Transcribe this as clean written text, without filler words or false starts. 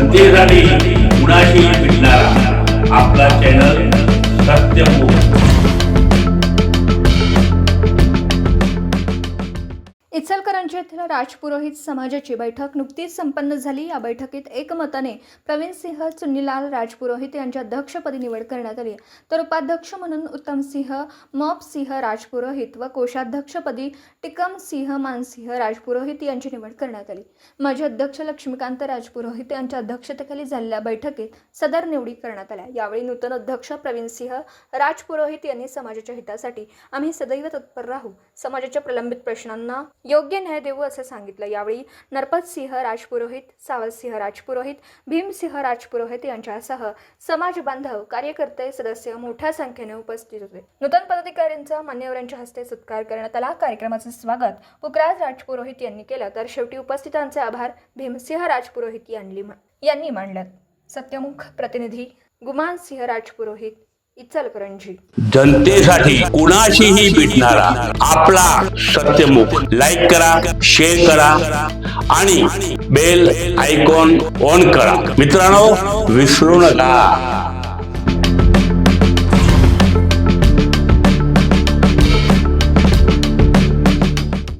जनतेसाठी कुणाशी भेटणारा आपला चॅनल सत्यमुख। इचलकरंजी येथील राजपुरोहित समाजाची बैठक नुकतीच संपन्न झाली। या बैठकीत एकमताने प्रवीणसिंह चुन्नीलाल राजपुरोहित यांच्या अध्यक्षपदी निवड करण्यात आली, तर उपाध्यक्ष म्हणून उत्तमसिंह मॉपसिंह राजपुरोहित व कोषाध्यक्षपदी टिकमसिंह मानसिंह राजपुरोहित यांची निवड करण्यात आली। माजी अध्यक्ष लक्ष्मीकांत राजपुरोहित यांच्या अध्यक्षतेखाली झालेल्या बैठकीत सदर निवडी करण्यात आल्या। यावेळी नूतन अध्यक्ष प्रवीणसिंह राजपुरोहित यांनी समाजाच्या हितासाठी आम्ही सदैव तत्पर राहू, समाजाच्या प्रलंबित प्रश्नांना योग्य न्याय देऊ असे सांगितलं। यावेळी नरपतसिंह राजपुरोहित, सावतसिंह राजपुरोहित, भीमसिंह राजपुरोहित यांच्यासह समाज बांधव, कार्यकर्ते, सदस्य मोठ्या संख्येने उपस्थित होते। नूतन पदाधिकाऱ्यांचा मान्यवरांच्या हस्ते सत्कार करण्यात आला। कार्यक्रमाचे स्वागत पुखराज राजपुरोहित यांनी केलं, तर शेवटी उपस्थितांचे आभार भीमसिंह राजपुरोहित यांनी मानले। सत्यमुख प्रतिनिधी गुमानसिंह राजपुरोहित, इचलकरंजी। जनतेसाठी कुणाशीही भेटणारा आपला सत्यमुख। लाईक करा, शेअर करा आणि बेल आयकॉन ऑन करा। मित्रांनो, विसरू नका।